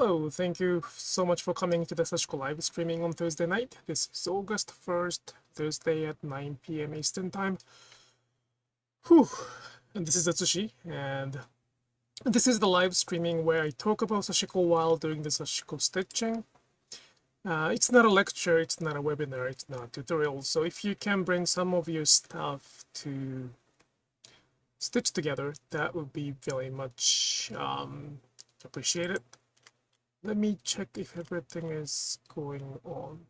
Hello, thank you so much for coming to the Sashiko Live Streaming on Thursday night. This is August 1st, Thursday at 9 p.m. Eastern Time. Whew. And this is Atsushi, and this is the live streaming where I talk about Sashiko while doing the Sashiko stitching. It's not a lecture, it's not a webinar, it's not a tutorial, so if you can bring some of your stuff to stitch together, that would be very much appreciated. Let me check if everything is going on.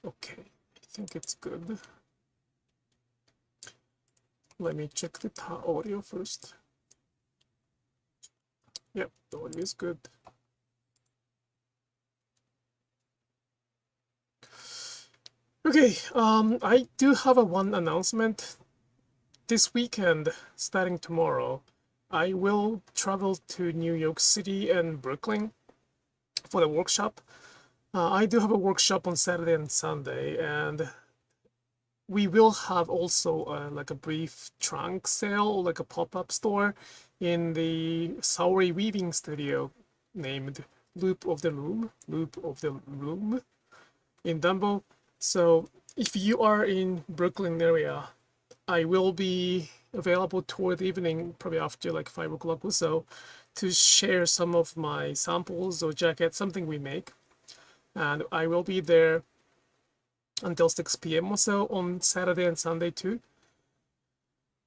Okay, I think it's good. Let me check the audio first. Yep, the audio is good. Okay, I do have one announcement. This weekend, starting tomorrow, I will travel to New York City and Brooklyn for the workshop. I do have a workshop on Saturday and Sunday, and we will have also like a brief trunk sale, like a pop-up store in the Saori weaving studio named Loop of the Loom in Dumbo. So if you are in Brooklyn area, I will be available toward the evening, probably after like 5 o'clock or so, to share some of my samples or jackets, something we make. And I will be there until 6 p.m. or so on Saturday and Sunday too.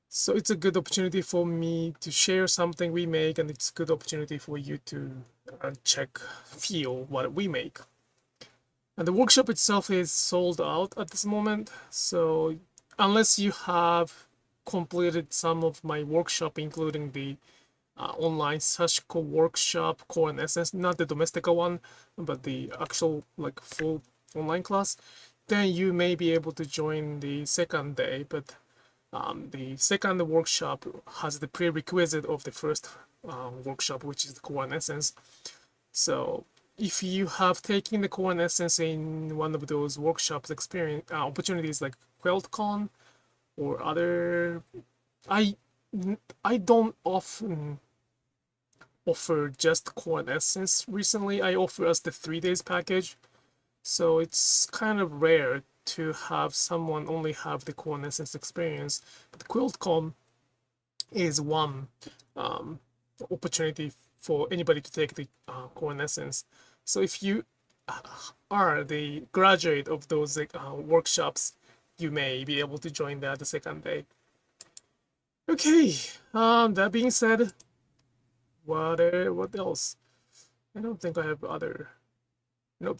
So it's a good opportunity for me to share something we make, and it's a good opportunity for you to feel what we make. And the workshop itself is sold out at this moment, so unless you have completed some of my workshop, including the online Sashiko workshop, core and essence, not the domestica one, but the actual like full online class, then you may be able to join the second day. But the second workshop has the prerequisite of the first workshop, which is the core and essence. So if you have taken the core and essence in one of those workshops experience opportunities like QuiltCon or other, I don't often offer just core and essence. Recently I offer us the 3 days package, so it's kind of rare to have someone only have the core and essence experience. But QuiltCon is one opportunity for anybody to take the core and essence. So if you are the graduate of those workshops, you may be able to join that the second day. Okay, that being said, what else? I don't think I have other. Nope.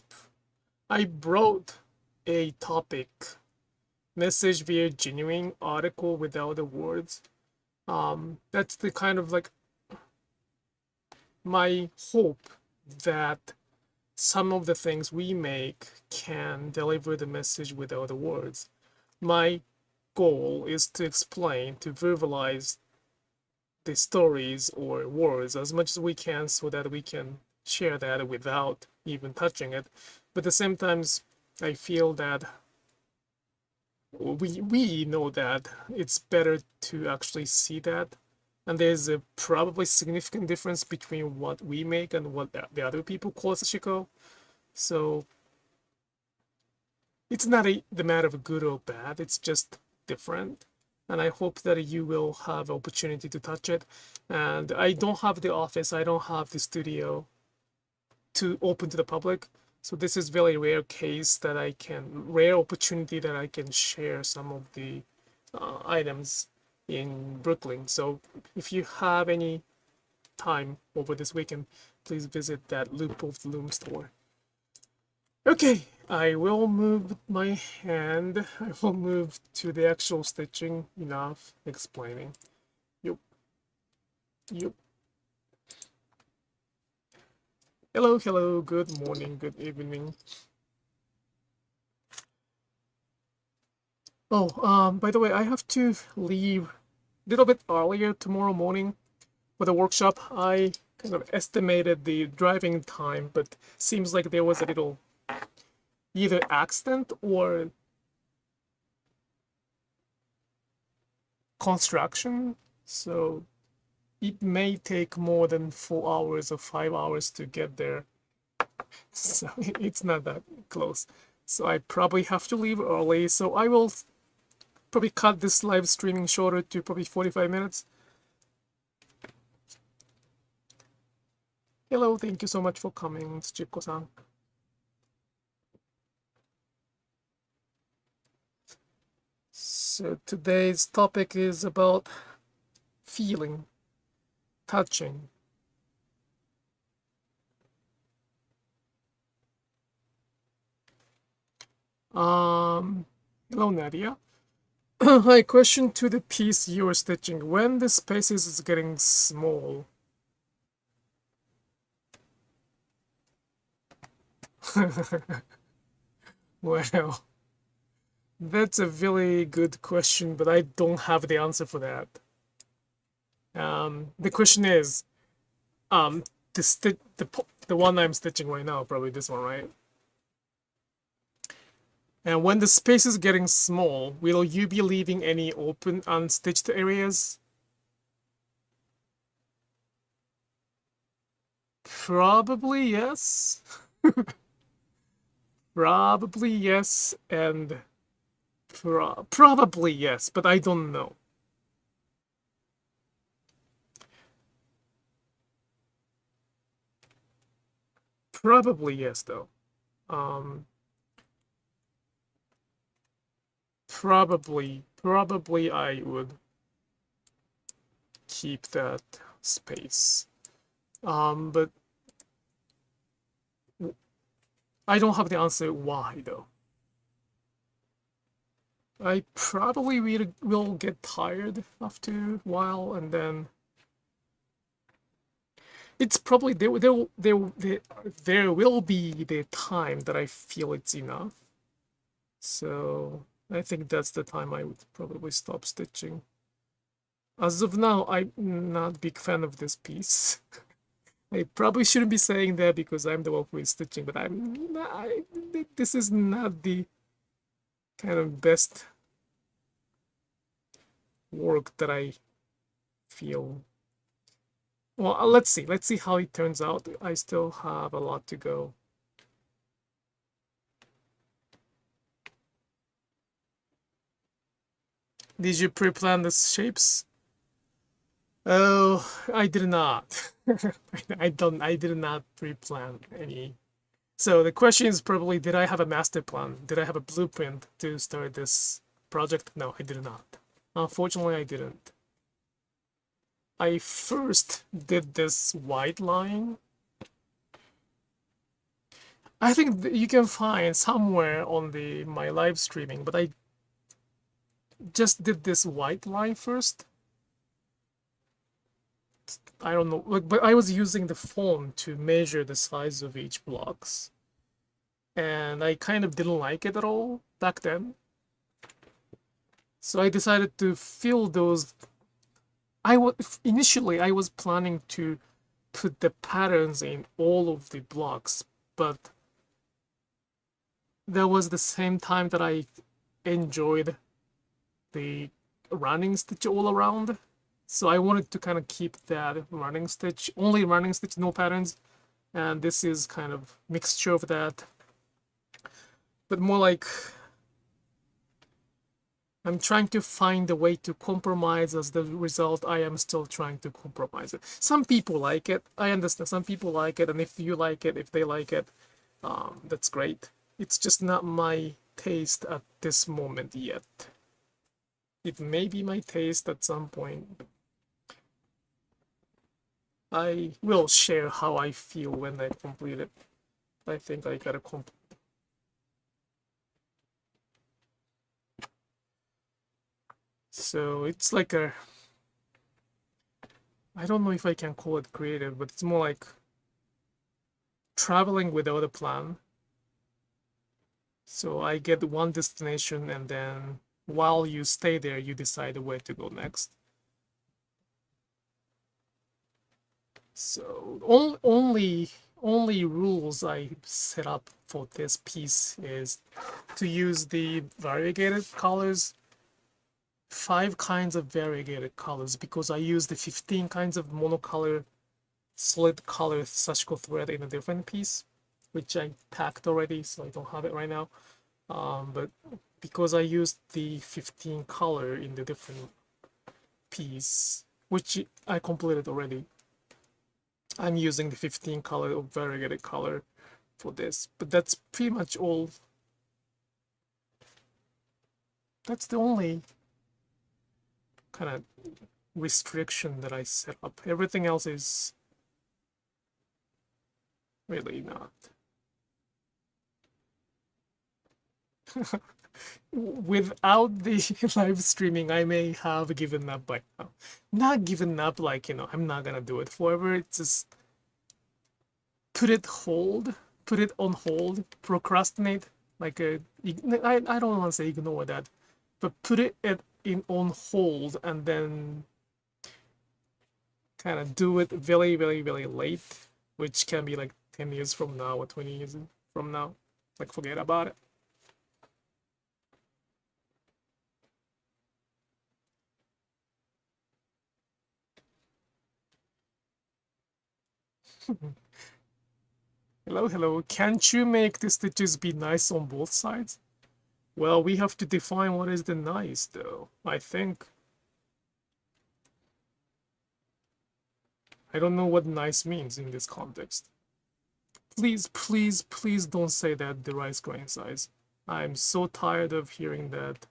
I brought a topic, message via genuine article without the words. That's the kind of like my hope that some of the things we make can deliver the message without the words. My goal is to explain, to verbalize the stories or words as much as we can so that we can share that without even touching it. But at the same time, I feel that we know that it's better to actually see that, and there's a probably significant difference between what we make and what the other people call Sashiko. So it's not the matter of good or bad, it's just different. And I hope that you will have opportunity to touch it. And I don't have the office, I don't have the studio to open to the public. So this is very rare case that rare opportunity that I can share some of the items in Brooklyn. So if you have any time over this weekend, please visit that Loop of the Loom store. Okay, I will move my hand. I will move to the actual stitching. Enough explaining. Yup. Yup. Hello, hello, good morning, good evening. Oh, by the way, I have to leave a little bit earlier tomorrow morning for the workshop. I kind of estimated the driving time, but seems like there was a little either accident or construction. So it may take more than 4 hours or 5 hours to get there. So it's not that close. So I probably have to leave early. So I will probably cut this live streaming shorter to probably 45 minutes. Hello, thank you so much for coming, Sashiko-san. So today's topic is about feeling, touching. Hello, Nadia. Hi, question to the piece you are stitching. When the spaces is getting small, well, that's a really good question, but I don't have the answer for that. The question is, the one I'm stitching right now, probably this one, right? And when the space is getting small, will you be leaving any open, unstitched areas? Probably yes. Probably yes, and probably yes, but I don't know. Probably yes, though. Probably I would keep that space. But I don't have the answer why, though. I probably will get tired after a while, and then it's probably there will be the time that I feel it's enough. So I think that's the time I would probably stop stitching. As of now, I'm not a big fan of this piece. I probably shouldn't be saying that because I'm the one who is stitching, but this is not the kind of best work that I feel. Well, let's see how it turns out. I still have a lot to go. Did you pre-plan the shapes? Oh, I did not. I did not pre-plan any. So the question is probably, did I have a master plan? Did I have a blueprint to start this project? No, I did not. Unfortunately, I didn't. I first did this white line. I think you can find somewhere on my live streaming, but I just did this white line first. I don't know, but I was using the phone to measure the size of each blocks, and I kind of didn't like it at all back then. So I decided to fill those. Initially I was planning to put the patterns in all of the blocks, but that was the same time that I enjoyed the running stitch all around. So I wanted to kind of keep that running stitch, only running stitch, no patterns. And this is kind of mixture of that. But more like I'm trying to find a way to compromise. As the result, I am still trying to compromise it. Some people like it. I understand some people like it. And if you like it, if they like it, that's great. It's just not my taste at this moment yet. It may be my taste at some point. I will share how I feel when I complete it. I think I gotta complete. So it's like I don't know if I can call it creative, but it's more like traveling without a plan. So I get one destination, and then while you stay there, you decide where to go next. So only rules I set up for this piece is to use the variegated colors 5 kinds of variegated colors because I use the 15 kinds of monocolor solid color Sashiko thread in a different piece, which I packed already, so I don't have it right now. But because I used the 15 color in the different piece, which I completed already, I'm using the 15 color of variegated color for this. But that's pretty much all. That's the only kind of restriction that I set up. Everything else is really not. Without the live streaming, I may have given up by now. Not given up like, I'm not gonna do it forever. It's just put it on hold, procrastinate. Like I don't want to say ignore that, but put it on hold and then kind of do it very, very, very late, which can be like 10 years from now or 20 years from now. Like forget about it. Hello. Can't you make the stitches be nice on both sides? Well, we have to define what is the nice, though, I think. I don't know what nice means in this context. Please don't say that the rice grain size. I'm so tired of hearing that.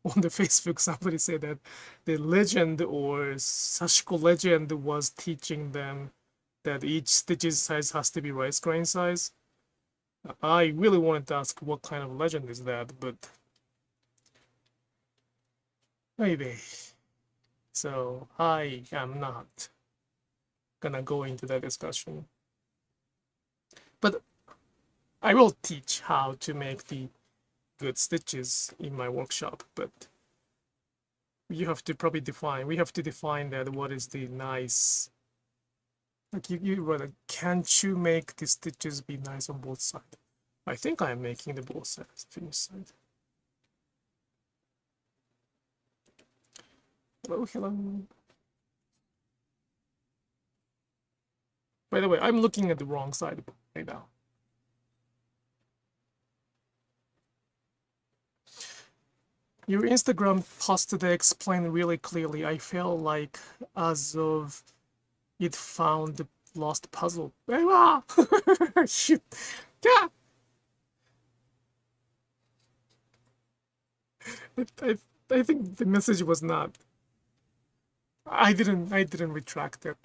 On the Facebook, somebody said that the legend or Sashiko legend was teaching them that each stitch's size has to be rice grain size. I really wanted to ask what kind of legend is that, but maybe. So I am not gonna go into that discussion. But I will teach how to make the good stitches in my workshop, but you have to probably we have to define that what is the nice. Like you wrote, can't you make the stitches be nice on both sides? I think I am making the both sides, finished side. Hello. By the way, I'm looking at the wrong side right now. Your Instagram post today explained really clearly. I feel like as of it found the lost puzzle. Shoot. Yeah. I think the message was not. I didn't retract it.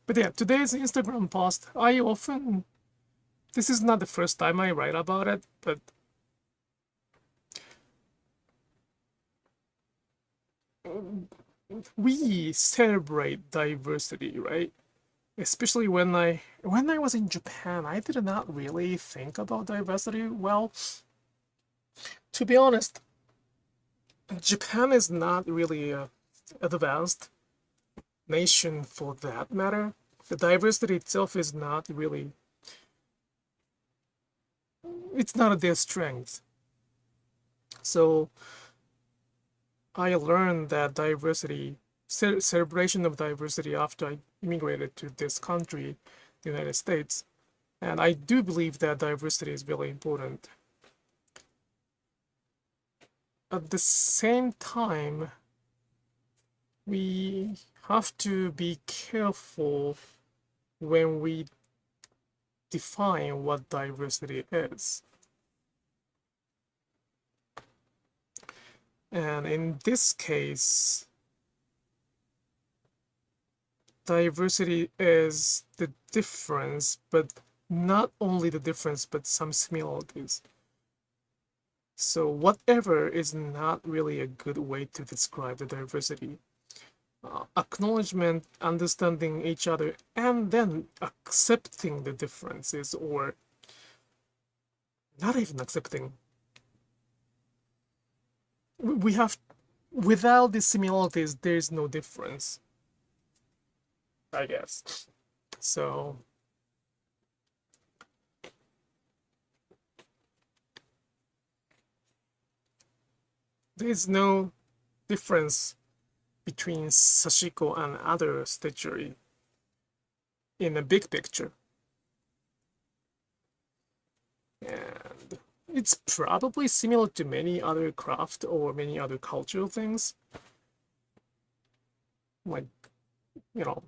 But yeah, today's Instagram post, this is not the first time I write about it, but we celebrate diversity, right? Especially when I was in Japan, I did not really think about diversity well. To be honest, Japan is not really a advanced nation for that matter. The diversity itself is not really, it's not their strength. So I learned that diversity, celebration of diversity after I immigrated to this country, the United States. And I do believe that diversity is really important. At the same time, we have to be careful when we define what diversity is. And in this case, diversity is the difference, but not only the difference, but some similarities. So whatever is not really a good way to describe the diversity. Acknowledgement, understanding each other, and then accepting the differences, or not even accepting. We have without the similarities, there's no difference, I guess. So there's no difference between Sashiko and other stitchery in a big picture. And it's probably similar to many other craft or many other cultural things. Like, you know,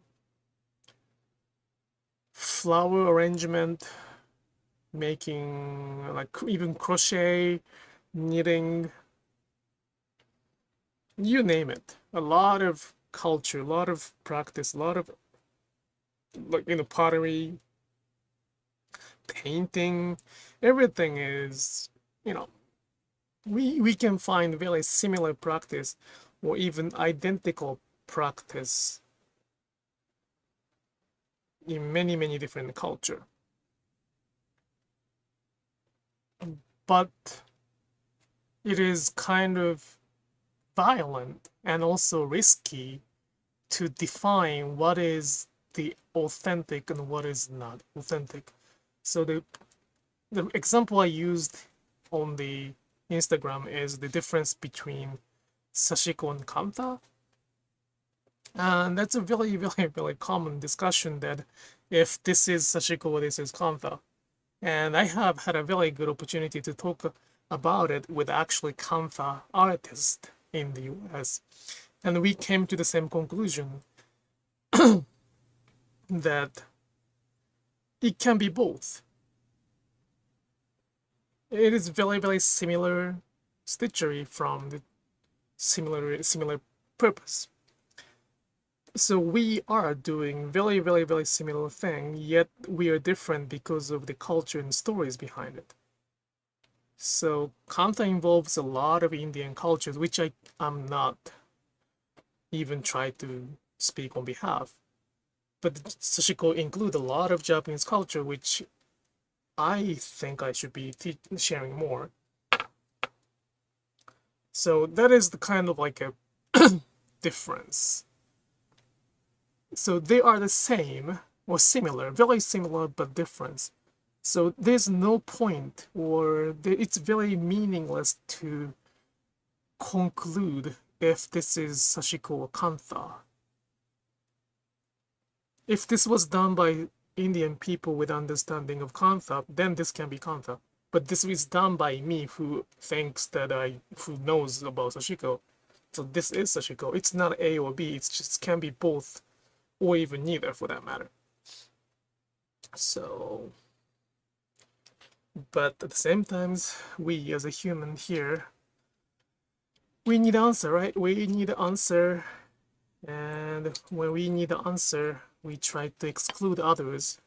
flower arrangement, making like even crochet, knitting, you name it. A lot of culture, a lot of practice, a lot of like, you know, pottery, painting, everything is, you know, we can find very similar practice or even identical practice in many different culture. But it is kind of violent and also risky to define what is the authentic and what is not authentic. So the example I used on the Instagram is the difference between Sashiko and Kanta. And that's a very common discussion, that if this is Sashiko or this is Kanta. And I have had a very good opportunity to talk about it with actually Kanta artists in the US. And we came to the same conclusion that it can be both. It is very similar stitchery from the similar purpose. So we are doing very similar thing, yet we are different because of the culture and stories behind it. So Kanta involves a lot of Indian cultures, which I am not even try to speak on behalf. But Sashiko include a lot of Japanese culture, which I think I should be sharing more. So that is the kind of like a difference. So they are the same or similar, very similar but different. So there's no point, or it's very meaningless to conclude if this is Sashiko or Kanta. If this was done by Indian people with understanding of Kanta, then this can be Kanta. But this is done by me who thinks that who knows about Sashiko. So this is Sashiko. It's not A or B, it's just can be both, or even neither for that matter. So, but at the same time, we as a human here, we need answer, right? We need the answer, and when we need the answer, we try to exclude others.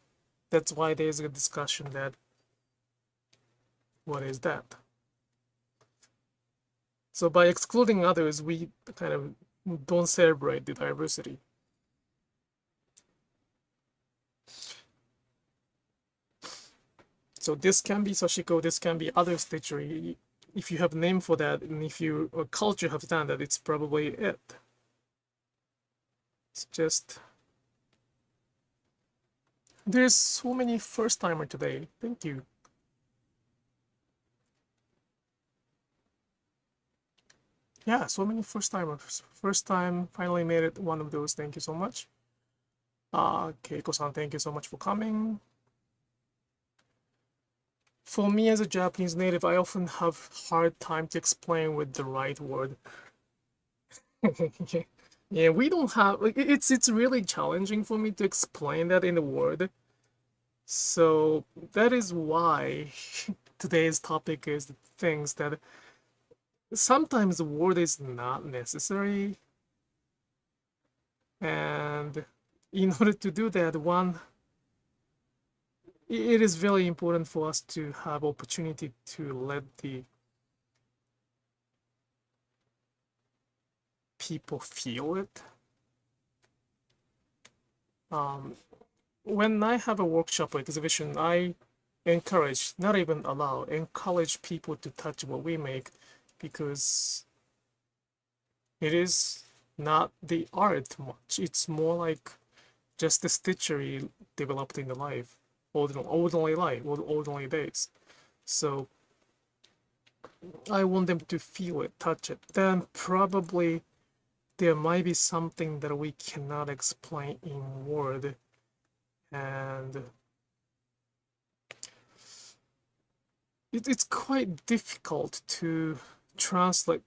That's why there's a discussion that what is that? So by excluding others, we kind of don't celebrate the diversity. So this can be Sashiko, this can be other stitchery. If you have a name for that, and if your culture have done that, it's probably it. It's just, there's so many first-timer today. Thank you. Yeah, so many first-timers. First time, finally made it one of those. Thank you so much. Keiko-san, thank you so much for coming. For me as a Japanese native, I often have hard time to explain with the right word. Yeah, we don't have, like, it's really challenging for me to explain that in a word. So that is why today's topic is the things that sometimes the word is not necessary. And in order to do that, it is very important for us to have opportunity to let the people feel it. When I have a workshop or exhibition, I encourage, not even allow, encourage people to touch what we make, because It is not the art much. It's more like just the stitchery developed in the life, ordinary life, ordinary days. So I want them to feel it, touch it. Then probably there might be something that we cannot explain in word, and it's quite difficult to translate.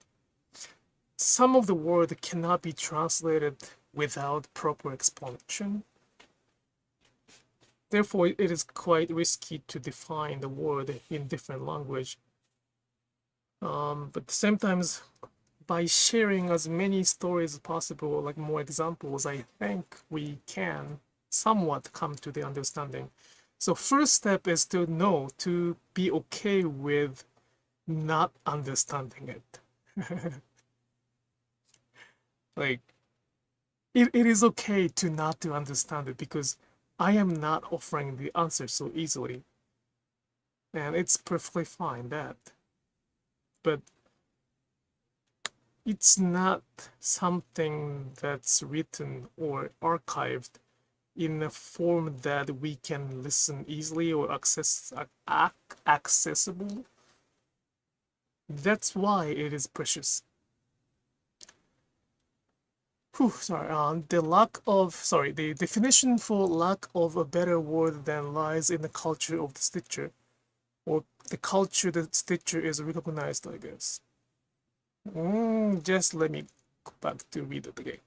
Some of the word cannot be translated without proper explanation. Therefore, it is quite risky to define the word in different language. But at the same time, by sharing as many stories as possible, like more examples, I think we can somewhat come to the understanding. So first step is to know, to be okay with not understanding it. Like, it is okay to not to understand it, because I am not offering the answer so easily. And it's perfectly fine that. But it's not something that's written or archived in a form that we can listen easily or accessible. That's why it is precious. The definition for lack of a better word then lies in the culture of the stitcher, or the culture that stitcher is recognized, I guess. Just let me go back to read it again.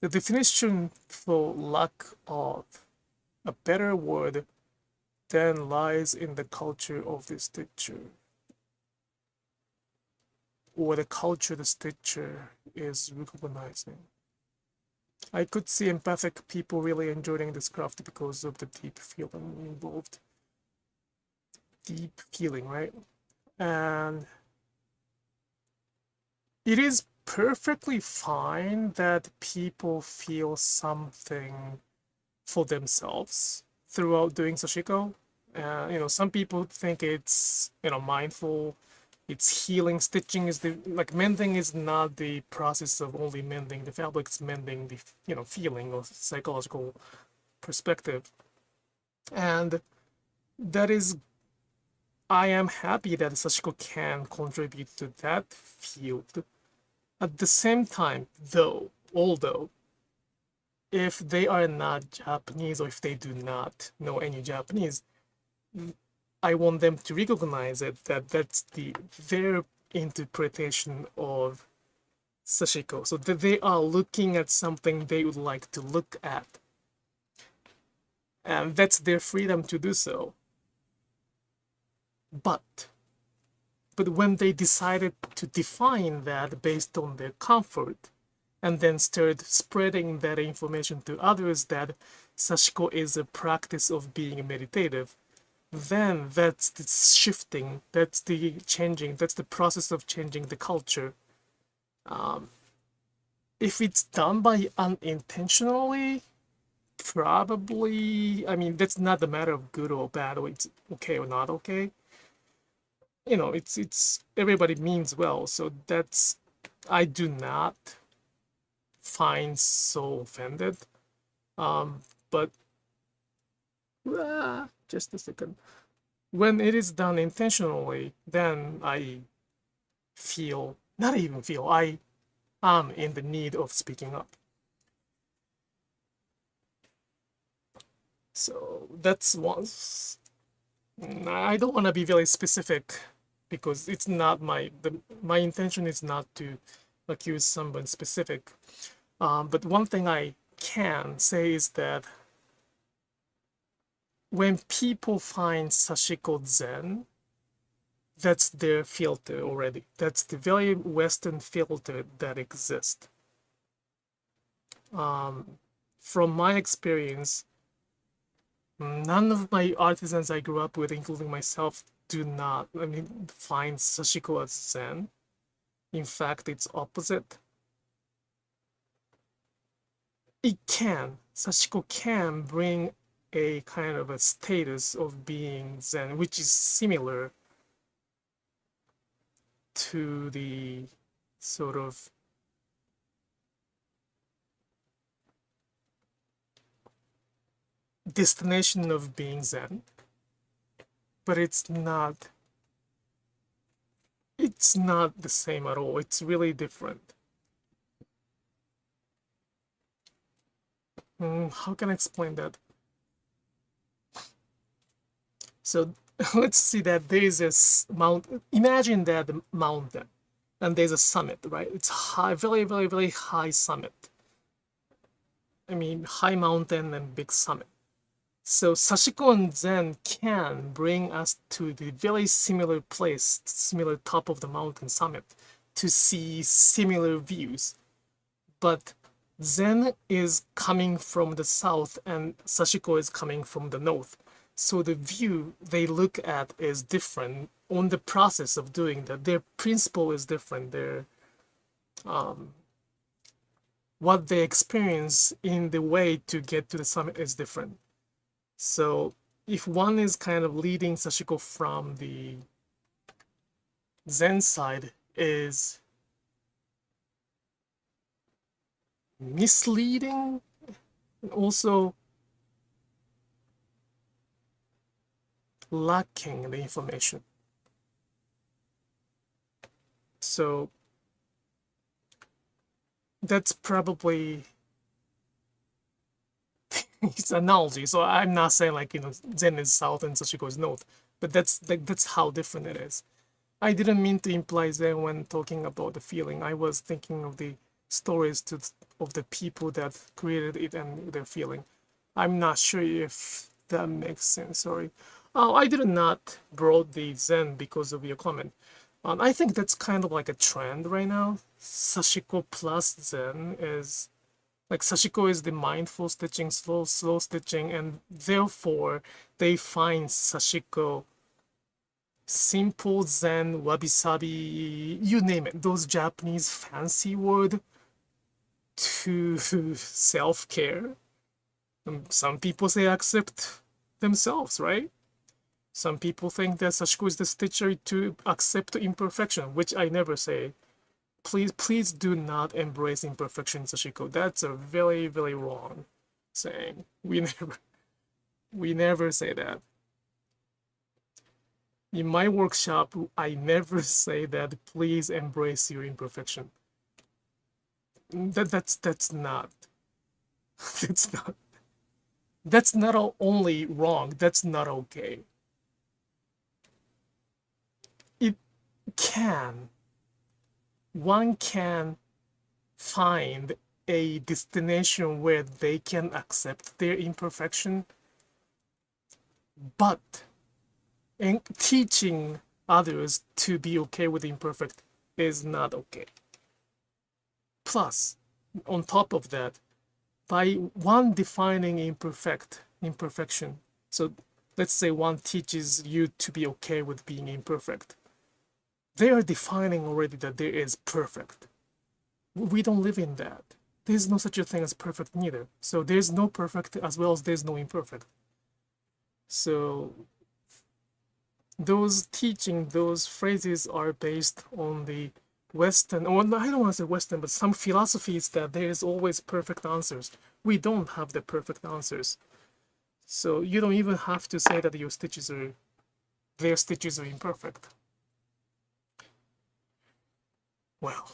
The definition for lack of a better word then lies in the culture of the stitcher, or the culture the stitcher is recognizing. I could see empathic people really enjoying this craft because of the deep feeling involved. Deep feeling, right? And it is perfectly fine that people feel something for themselves throughout doing Sashiko. Some people think it's, mindful, it's healing. Stitching is mending is not the process of only mending the fabric, it's mending the, feeling or psychological perspective. And that is, I am happy that Sashiko can contribute to that field. At the same time, although, if they are not Japanese, or if they do not know any Japanese, I want them to recognize it, that's their interpretation of Sashiko. So that they are looking at something they would like to look at. And that's their freedom to do so. But when they decided to define that based on their comfort, and then started spreading that information to others, that Sashiko is a practice of being meditative, then that's the shifting, that's the changing, that's the process of changing the culture. If it's done by unintentionally, probably, that's not a matter of good or bad, or it's okay or not okay. It's everybody means well, so that's, I do not find so offended. But just a second. When it is done intentionally, then I am in the need of speaking up. So that's once. I don't want to be very specific, because it's not my intention is not to accuse someone specific. But one thing I can say is that when people find Sashiko Zen, that's their filter already. That's the very Western filter that exists. From my experience, none of my artisans I grew up with, including myself, do not, find Sashiko as Zen. In fact, it's opposite. Sashiko can bring a kind of a status of being Zen, which is similar to the sort of destination of being Zen, but it's not the same at all. It's really different. How can I explain that? So let's see that there is a mountain. Imagine that the mountain, and there's a summit, right? It's high, very, very, very high summit. I mean, high mountain and big summit. So Sashiko and Zen can bring us to the very similar place, similar top of the mountain summit, to see similar views. But Zen is coming from the south and Sashiko is coming from the north. So the view they look at is different on the process of doing that. Their principle is different. Their what they experience in the way to get to the summit is different. So if one is kind of leading Sashiko from the Zen side is misleading, and also lacking the information. So that's probably it's an analogy. So I'm not saying like, you know, Zen is south and Sashiko is north, but that's how different it is. I didn't mean to imply Zen when talking about the feeling. I was thinking of the stories of the people that created it and their feeling. I'm not sure if that makes sense. Sorry. Oh, I did not brought the Zen because of your comment. I think that's kind of like a trend right now. Sashiko plus Zen is like Sashiko is the mindful stitching, slow stitching, and therefore they find Sashiko simple, Zen, wabi-sabi, you name it, those Japanese fancy word to self-care. Some people say accept themselves, right? Some people think that Sashiko is the stitcher to accept imperfection, which I never say. Please do not embrace imperfection, Sashiko. That's a very, very wrong saying. We never say that. In my workshop, I never say that please embrace your imperfection. That's not that's not only wrong, that's not okay. One can find a destination where they can accept their imperfection, but in teaching others to be okay with imperfect is not okay. Plus, on top of that, by one defining imperfection, so let's say one teaches you to be okay with being imperfect, they are defining already that there is perfect. We don't live in that. There's no such a thing as perfect neither. So there's no perfect as well as there's no imperfect. So those phrases are based on the Western, or I don't want to say Western, but some philosophies that there is always perfect answers. We don't have the perfect answers. So you don't even have to say that their stitches are imperfect. Well,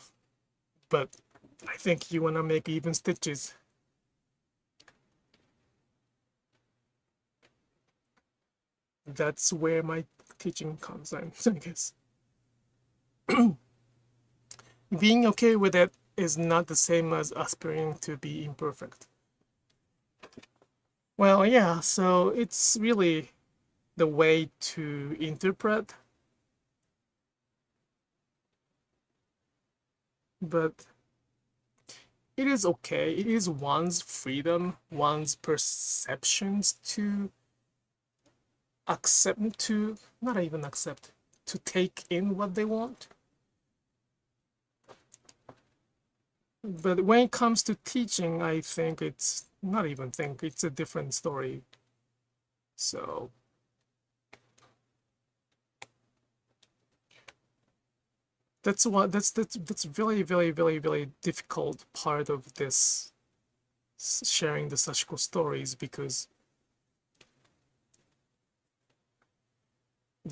but I think you want to make even stitches. That's where my teaching comes in, I guess. Being okay with it is not the same as aspiring to be imperfect. Well, yeah, so it's really the way to interpret. But it is okay. It is one's freedom, one's perceptions to accept, to not even accept, to take in what they want. But when it comes to teaching, I think it's not even think, it's a different story. So that's really, very, very, very difficult part of this sharing the Sashiko stories, because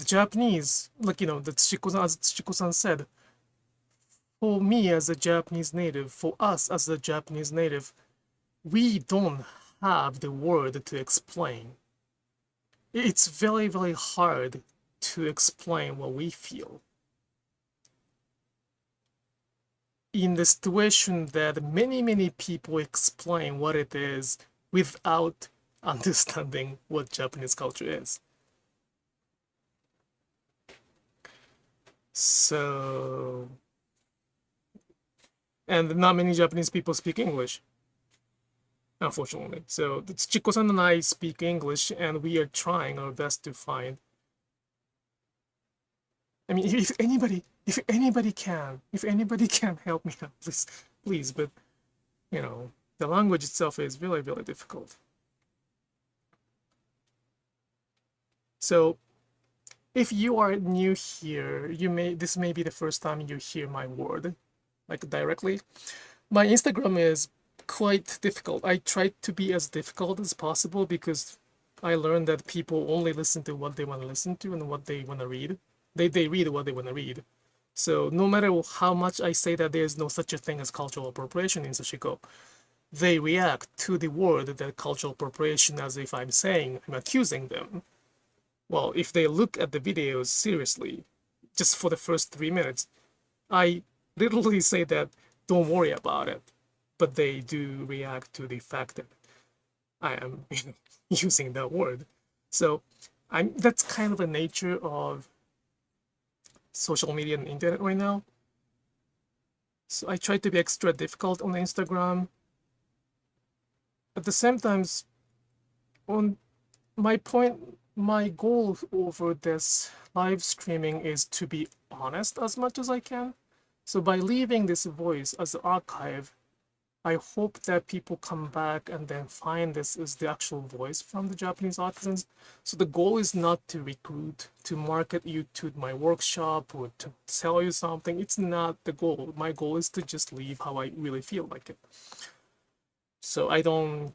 the Japanese, like, the Tsuchiko-san, as Tsuchiko-san said, for me as a Japanese native, for us as a Japanese native, we don't have the word to explain. It's very, very hard to explain what we feel. In the situation that many, many people explain what it is without understanding what Japanese culture is. So, and not many Japanese people speak English, unfortunately. So Tsuchiko-san and I speak English, and we are trying our best to find. I mean, if anybody can help me out, please. But the language itself is really, really difficult. So, if you are new here, this may be the first time you hear my word, like directly. My Instagram is quite difficult. I try to be as difficult as possible because I learned that people only listen to what they want to listen to and what they want to read. They read what they want to read. So no matter how much I say that there's no such a thing as cultural appropriation in Sashiko, they react to the word that cultural appropriation as if I'm accusing them. Well, if they look at the videos seriously, just for the first 3 minutes, I literally say that don't worry about it. But they do react to the fact that I am using that word. So that's kind of the nature of social media and internet right now. So I try to be extra difficult on Instagram. At the same time, on my goal over this live streaming is to be honest as much as I can. So by leaving this voice as the archive, I hope that people come back and then find this is the actual voice from the Japanese artisans. So the goal is not to recruit, to market you to my workshop or to sell you something. It's not the goal. My goal is to just leave how I really feel like it. So I don't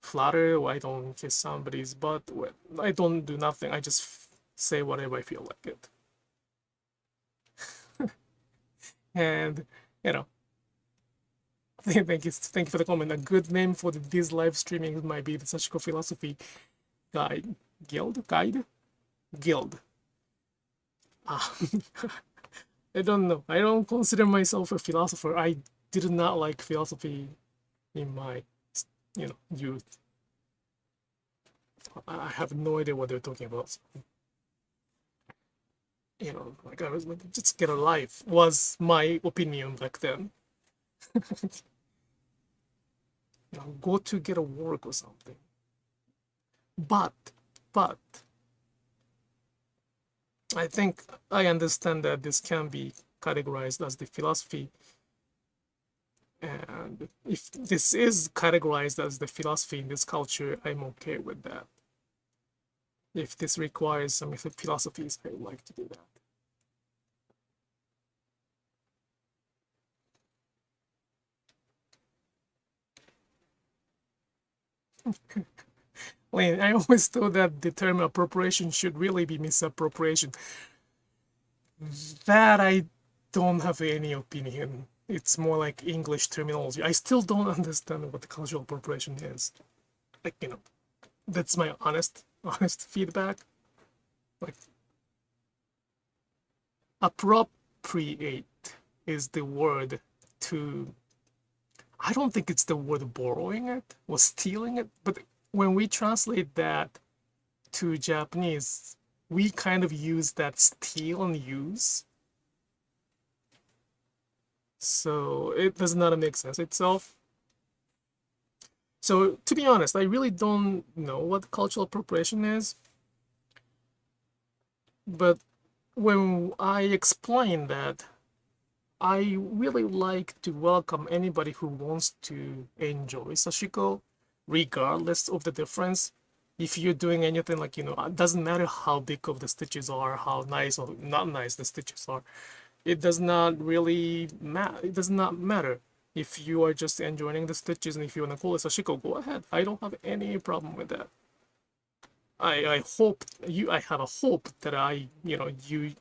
flatter or I don't kiss somebody's butt. I don't do nothing. I just say whatever I feel like it. And thank you for the comment. A good name for these live streamings might be the Sashiko Philosophy Guild. I don't know. I don't consider myself a philosopher. I did not like philosophy in my youth. I have no idea what they're talking about. Like I was like, just get a life was my opinion back then. Go to get a work or something. But I think I understand that this can be categorized as the philosophy. And if this is categorized as the philosophy in this culture, I'm okay with that. If this requires some philosophies, I would like to do that. Lane, I always thought that the term appropriation should really be misappropriation. That I don't have any opinion. It's more like English terminology. I still don't understand what the cultural appropriation is. Like, that's my honest feedback. Like, appropriate is the word to, I don't think it's the word borrowing it or stealing it, but when we translate that to Japanese, we kind of use that steal and use. So it does not make sense itself. So to be honest, I really don't know what cultural appropriation is. But when I explain that, I really like to welcome anybody who wants to enjoy Sashiko, regardless of the difference. If you're doing anything like, it doesn't matter how big of the stitches are, how nice or not nice the stitches are. It does not really matter. It does not matter. If you are just enjoying the stitches and if you want to call it Sashiko, go ahead. I don't have any problem with that. I hope I have a hope that you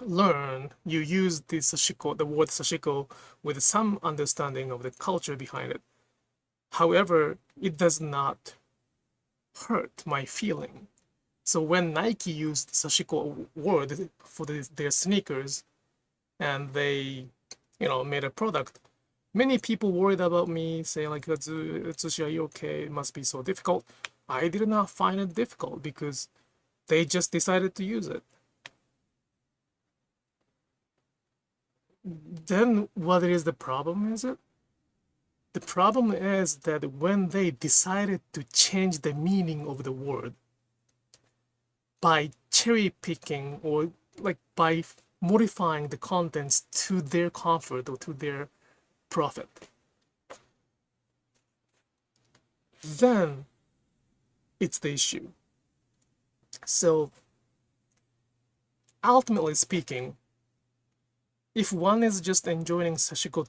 learn, you use the word Sashiko with some understanding of the culture behind it. However, it does not hurt my feeling. So when Nike used Sashiko word for their sneakers and they, made a product, many people worried about me, saying like, Atsushi, are you okay? It must be so difficult. I did not find it difficult because they just decided to use it. Then what is the problem, is it? The problem is that when they decided to change the meaning of the word by cherry picking or like by modifying the contents to their comfort or to their profit, then it's the issue. So ultimately speaking, if one is just enjoying Sashiko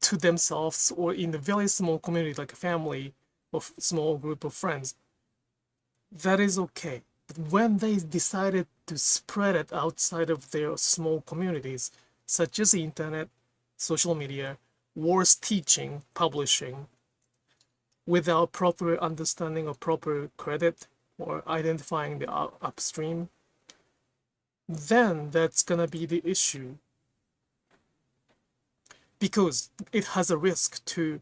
to themselves or in a very small community like a family or small group of friends, that is okay. But when they decided to spread it outside of their small communities, such as the internet, social media, worse teaching, publishing, without proper understanding or proper credit or identifying the upstream, then that's gonna be the issue. Because it has a risk to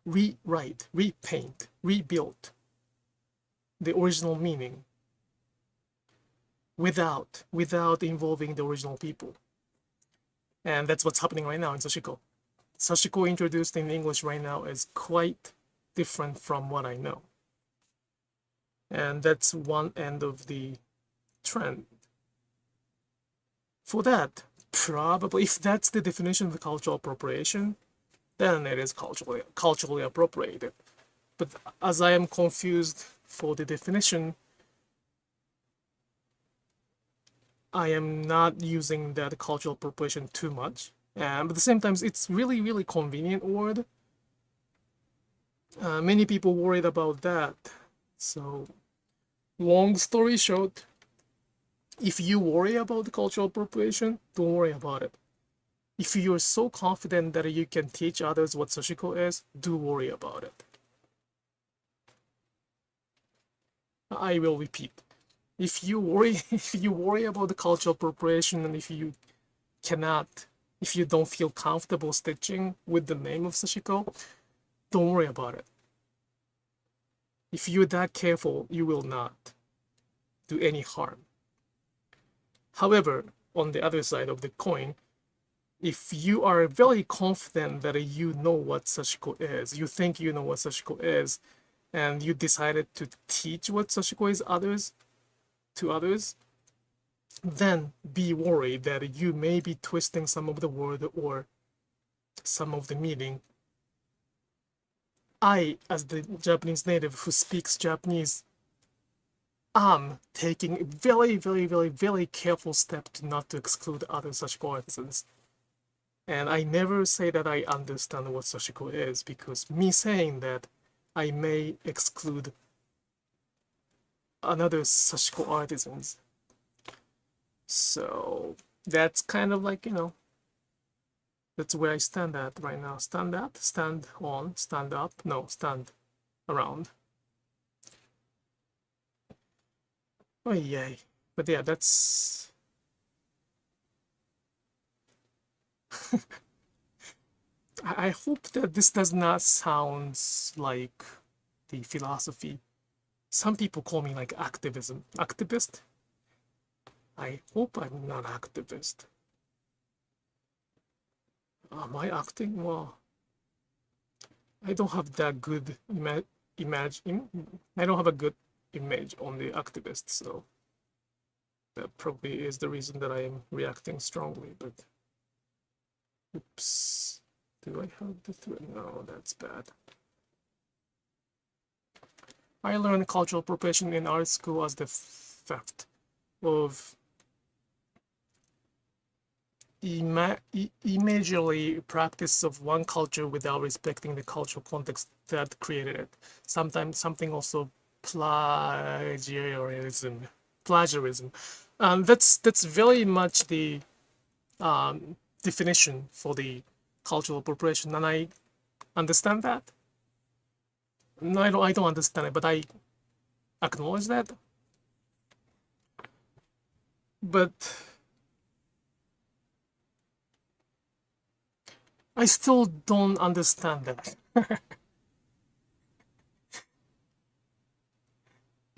rewrite, repaint, rebuild the original meaning without involving the original people. And that's what's happening right now in Sashiko. Sashiko introduced in English right now is quite different from what I know. And that's one end of the trend. For that, probably, if that's the definition of the cultural appropriation, then it is culturally appropriated. But as I am confused for the definition, I am not using that cultural appropriation too much. But at the same time, it's really, really convenient word. Many people worried about that. So, long story short, if you worry about the cultural appropriation, don't worry about it. If you're so confident that you can teach others what Sashiko is, do worry about it. I will repeat. If you worry about the cultural appropriation and if you don't feel comfortable stitching with the name of Sashiko, don't worry about it. If you're that careful, you will not do any harm. However, on the other side of the coin, if you are very confident that you know what Sashiko is, you think you know what Sashiko is, and you decided to teach what Sashiko is to others, then be worried that you may be twisting some of the word or some of the meaning. I, as the Japanese native who speaks Japanese, am taking a very, very, very, very careful step to not to exclude other Sashiko artisans. And I never say that I understand what Sashiko is, because me saying that, I may exclude another Sashiko artisans. So that's kind of like, that's where I stand at right now. Stand at, stand on, stand up, no, stand around. Oh yay. But yeah, that's I hope that this does not sound like the philosophy. Some people call me like activist. I hope I'm not activist. Am I acting? Well, I don't have that good image. I don't have a good image on the activist, so that probably is the reason that I am reacting strongly. But oops, do I have the thread? No, that's bad. I learned cultural appropriation in art school as the theft of imaginary practice of one culture without respecting the cultural context that created it. Sometimes something also plagiarism. Plagiarism. That's very much the definition for the cultural appropriation, and I understand that. No, I don't understand it, but I acknowledge that. But I still don't understand that.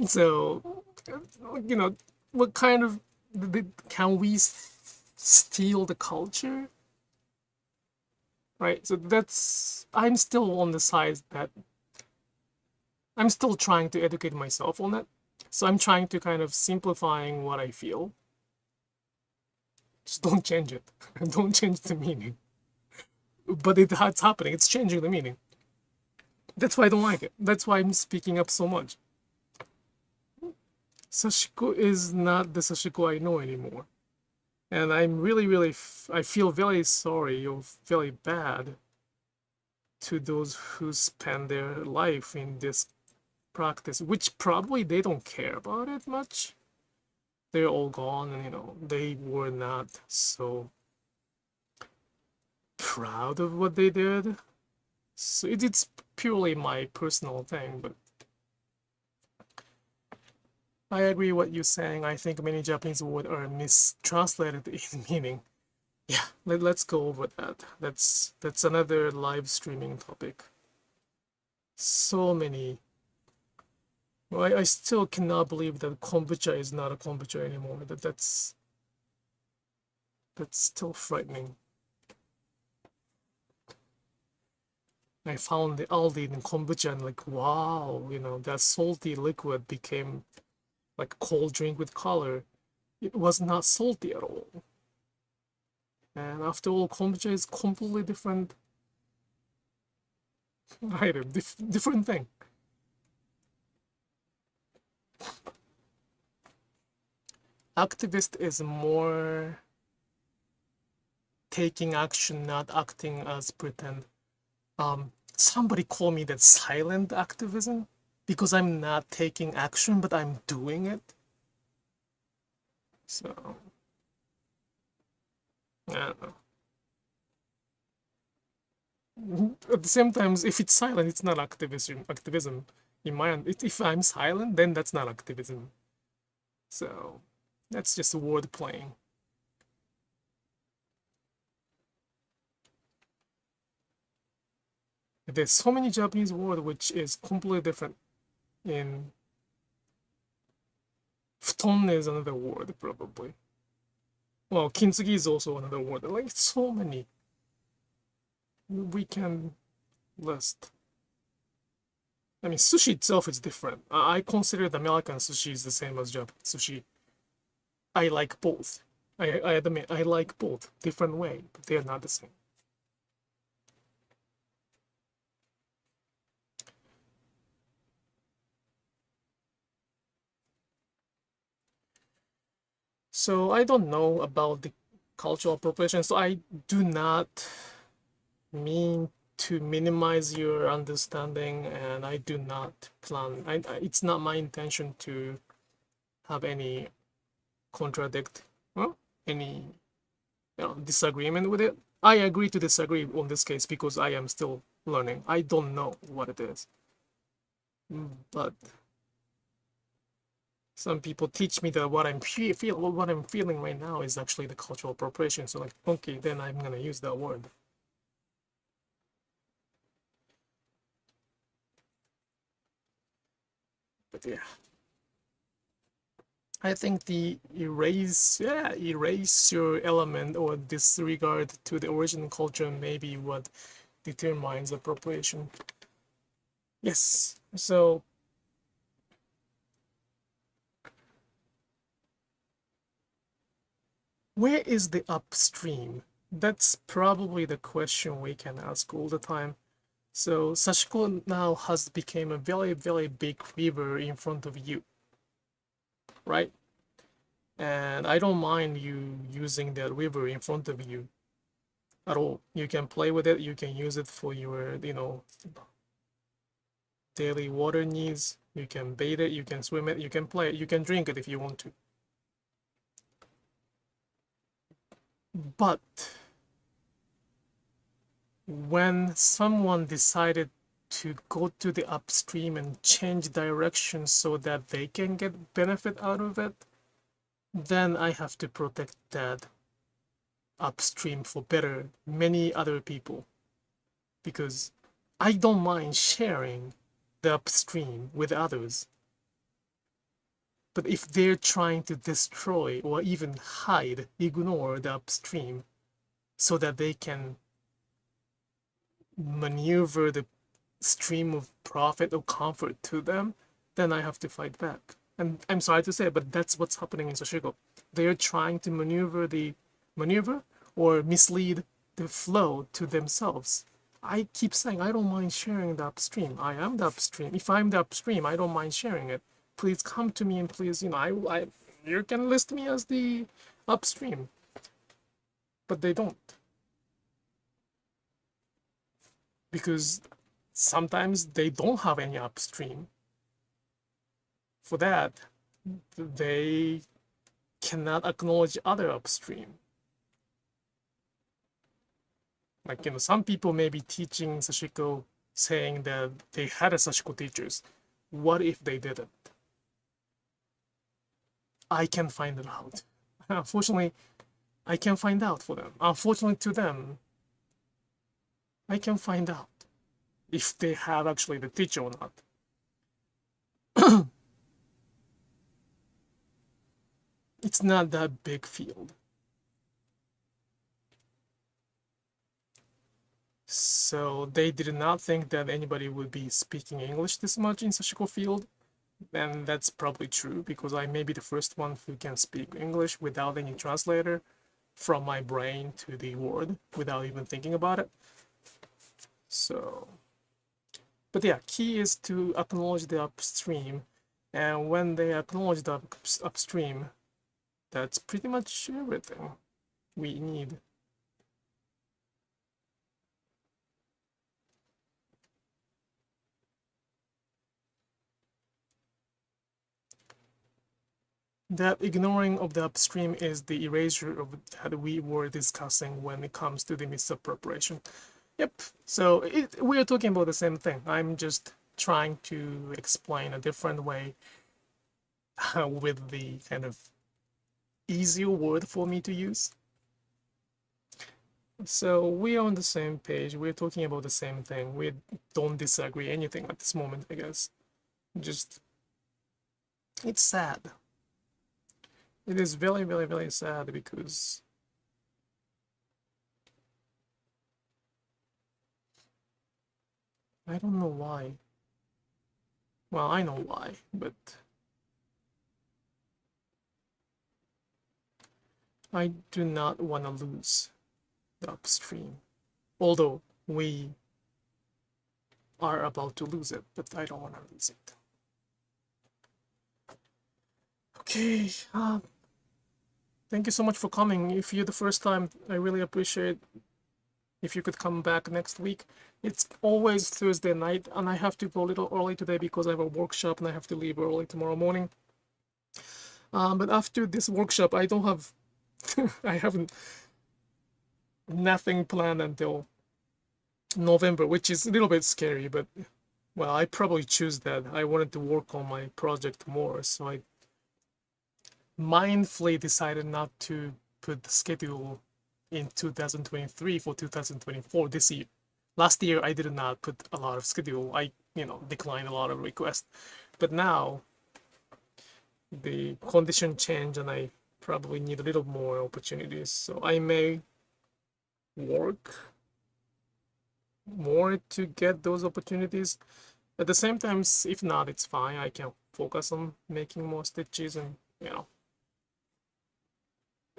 So, what kind of can we steal the culture? Right? So I'm still on the side that I'm still trying to educate myself on that. So I'm trying to kind of simplifying what I feel. Just don't change it. Don't change the meaning. But it's happening. It's changing the meaning. That's why I don't like it. That's why I'm speaking up so much. Sashiko is not the Sashiko I know anymore. And I'm really, I feel very sorry or very bad to those who spend their life in this practice, which probably they don't care about it much. They're all gone, and they were not so proud of what they did. So it's purely my personal thing, but I agree what you're saying. I think many Japanese words are mistranslated in meaning. Yeah, let's go over that. That's another live streaming topic. So many. Well, I still cannot believe that kombucha is not a kombucha anymore. That's still frightening. I found the Aldi in kombucha and like, wow, that salty liquid became like a cold drink with color. It was not salty at all. And after all, kombucha is completely different item, different thing. Activist is more taking action, not acting as pretend. Somebody call me that silent activism because I'm not taking action, but I'm doing it. So, I don't know. At the same time, if it's silent, it's not activism. In my end, if I'm silent, then that's not activism. So, that's just word playing. There's so many Japanese words which is completely different. In futon is another word probably. Well, kintsugi is also another word. Like so many. We can list. I mean, sushi itself is different. I consider the American sushi is the same as Japanese sushi. I like both. I admit I like both. Different way, but they are not the same. So I don't know about the cultural appropriation. So I do not mean to minimize your understanding, and I do not plan. It's not my intention to have any any disagreement with it. I agree to disagree on this case because I am still learning. I don't know what it is, but some people teach me that what I'm feeling right now is actually the cultural appropriation. So like, okay, then I'm gonna use that word. But yeah, I think the erase your element or disregard to the original culture may be what determines appropriation. Yes, so where is the upstream? That's probably the question we can ask all the time. So Sashiko now has become a very, very big river in front of you, right? And I don't mind you using that river in front of you at all. You can play with it. You can use it for your, daily water needs. You can bathe it, you can swim it, you can play it, you can drink it if you want to. But when someone decided to go to the upstream and change direction so that they can get benefit out of it, then I have to protect that upstream for better many other people, because I don't mind sharing the upstream with others. But if they're trying to destroy or even hide, ignore the upstream so that they can maneuver the stream of profit or comfort to them, then I have to fight back. And I'm sorry to say, but that's what's happening in Sashiko. They're trying to maneuver or mislead the flow to themselves. I keep saying I don't mind sharing the upstream. I am the upstream. If I'm the upstream, I don't mind sharing it. Please come to me and please, you can list me as the upstream. But they don't. Because sometimes they don't have any upstream. For that, they cannot acknowledge other upstream. Like, some people may be teaching Sashiko saying that they had a Sashiko teachers. What if they didn't? I can find it out. Unfortunately, I can find out for them. Unfortunately to them, I can find out if they have actually the teacher or not. It's not that big field. So they did not think that anybody would be speaking English this much in Sashiko field. And that's probably true, because I may be the first one who can speak English without any translator from my brain to the word without even thinking about it. So, but yeah, key is to acknowledge the upstream. And when they acknowledge the upstream, that's pretty much everything we need. That ignoring of the upstream is the erasure of that we were discussing when it comes to the misappropriation. Yep, so we are talking about the same thing. I'm just trying to explain a different way with the kind of easier word for me to use. So we are on the same page. We're talking about the same thing. We don't disagree anything at this moment, I guess. Just, it's sad. It is very, very, very sad, because I don't know why. Well, I know why, but I do not want to lose the upstream. Although we are about to lose it, but I don't want to lose it. Okay, thank you so much for coming. If you're the first time, I really appreciate if you could come back next week. It's always Thursday night, and I have to go a little early today because I have a workshop and I have to leave early tomorrow morning. But after this workshop, I don't have, I haven't, nothing planned until November, which is a little bit scary, but well, I probably choose that. I wanted to work on my project more, so I mindfully decided not to put the schedule in 2023 for 2024 this year. Last year I did not put a lot of schedule. I declined a lot of requests, but now the condition changed and I probably need a little more opportunities, so I may work more to get those opportunities. At the same time, if not, it's fine. I can focus on making more stitches, and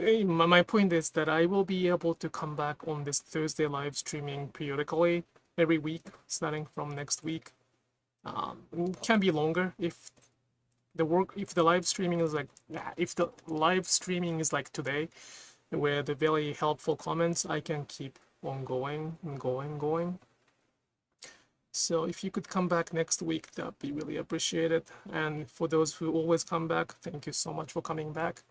my point is that I will be able to come back on this Thursday live streaming periodically every week, starting from next week. It can be longer if the live streaming is like today, where the very helpful comments, I can keep on going and going. So if you could come back next week, that'd be really appreciated. And for those who always come back, thank you so much for coming back.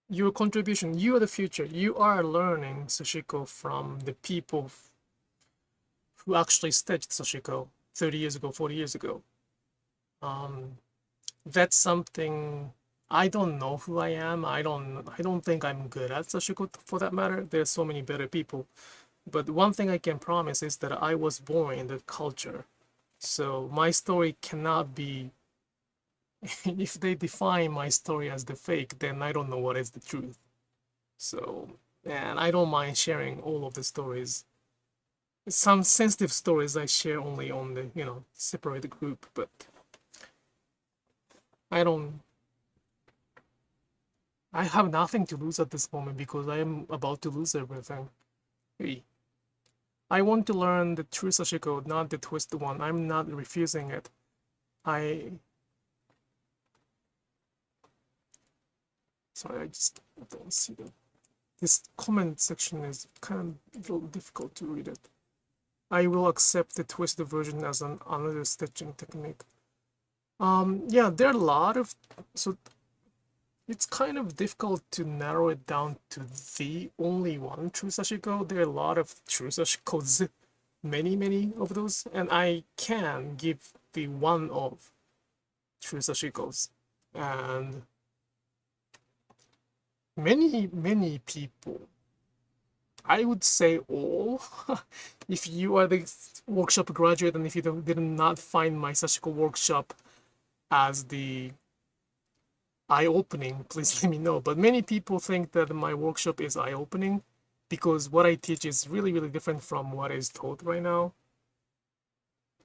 Your contribution, you are the future. You are learning Sashiko from the people who actually staged Sashiko 30 years ago, 40 years ago. That's something I don't know who I am. I don't think I'm good at Sashiko for that matter. There's so many better people. But one thing I can promise is that I was born in the culture. So my story cannot be, if they define my story as the fake, then I don't know what is the truth. So, and I don't mind sharing all of the stories. Some sensitive stories I share only on the, separate group, but I have nothing to lose at this moment because I am about to lose everything. Hey, I want to learn the true Sashiko, not the twisted one. I'm not refusing it. Sorry, I just don't see that. This comment section is kind of a little difficult to read it. I will accept the twisted version as another stitching technique. Yeah, there are a lot of, so it's kind of difficult to narrow it down to the only one true Sashiko. There are a lot of true Sashikos, many of those, and I can give the one of true Sashikos. And many people, I would say all, if you are the workshop graduate and if you did not find my Sashiko workshop as the eye-opening, please let me know. But many people think that my workshop is eye-opening because what I teach is really different from what is taught right now.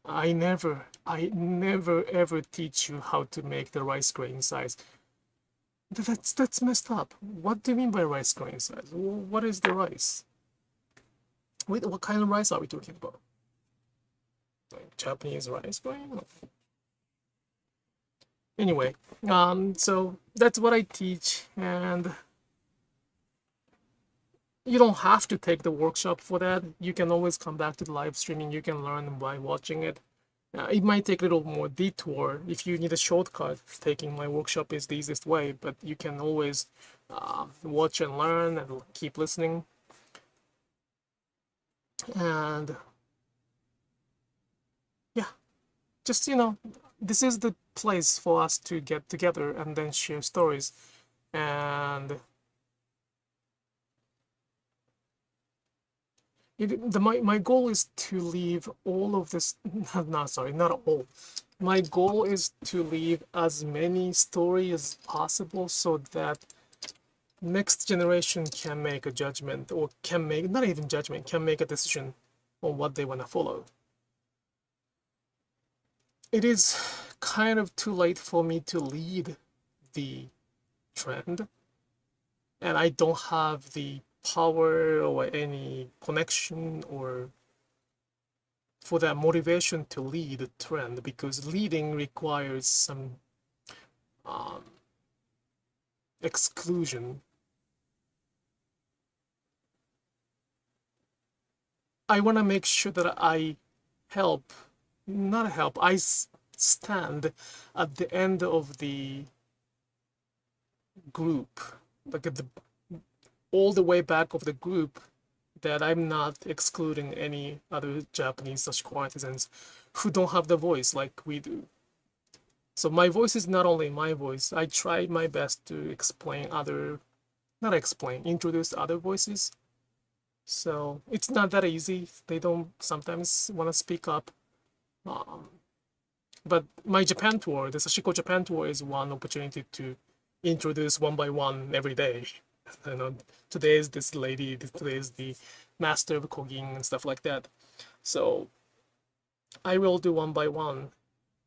I never ever teach you how to make the rice grain size. That's messed up. What do you mean by rice grain size? What is the rice? Wait, what kind of rice are we talking about? Like Japanese rice grain? Anyway, so that's what I teach, and you don't have to take the workshop for that. You can always come back to the live streaming. You can learn by watching it. It might take a little more detour. If you need a shortcut, taking my workshop is the easiest way, but you can always watch and learn and keep listening. And yeah, just, this is the place for us to get together and then share stories. And my goal is to leave all of this, not all. My goal is to leave as many stories as possible so that next generation can make a judgment, or can make, not even judgment, can make a decision on what they want to follow. It is kind of too late for me to lead the trend, and I don't have the power or any connection or for that motivation to lead the trend, because leading requires some exclusion. I want to make sure that I I stand at the end of the group, like at the all the way back of the group, that I'm not excluding any other Japanese Sashiko artisans who don't have the voice like we do. So my voice is not only my voice. I try my best to introduce other voices. So it's not that easy. They don't sometimes want to speak up. But my Japan tour, the Sashiko Japan tour, is one opportunity to introduce one by one every day. Today is this lady, today is the master of Kogin and stuff like that. So I will do one by one.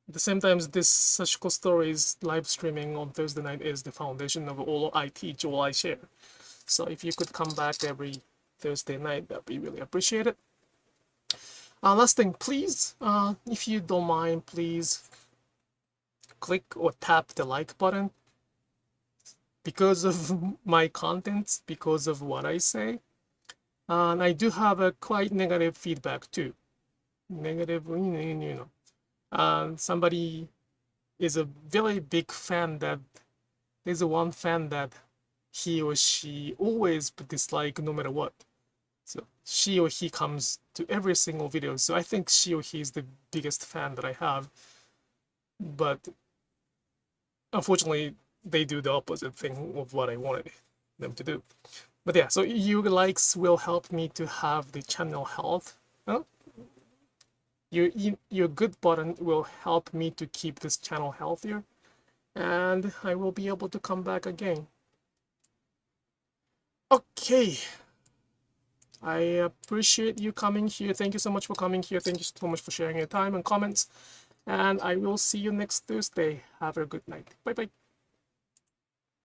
At the same time, this Sashiko Stories live streaming on Thursday night is the foundation of all I teach, all I share. So if you could come back every Thursday night, that'd be really appreciated. Last thing, please, if you don't mind, please click or tap the like button. because of my content, because of what I say. And I do have a quite negative feedback too. Negative, somebody is a very big fan that there's a one fan that he or she always dislike no matter what. So she or he comes to every single video. So I think she or he is the biggest fan that I have. But unfortunately, they do the opposite thing of what I wanted them to do. But yeah, so your likes will help me to have the channel health. Huh? Your good button will help me to keep this channel healthier, and I will be able to come back again. Okay. I appreciate you coming here. Thank you so much for coming here. Thank you so much for sharing your time and comments. And I will see you next Thursday. Have a good night. Bye bye.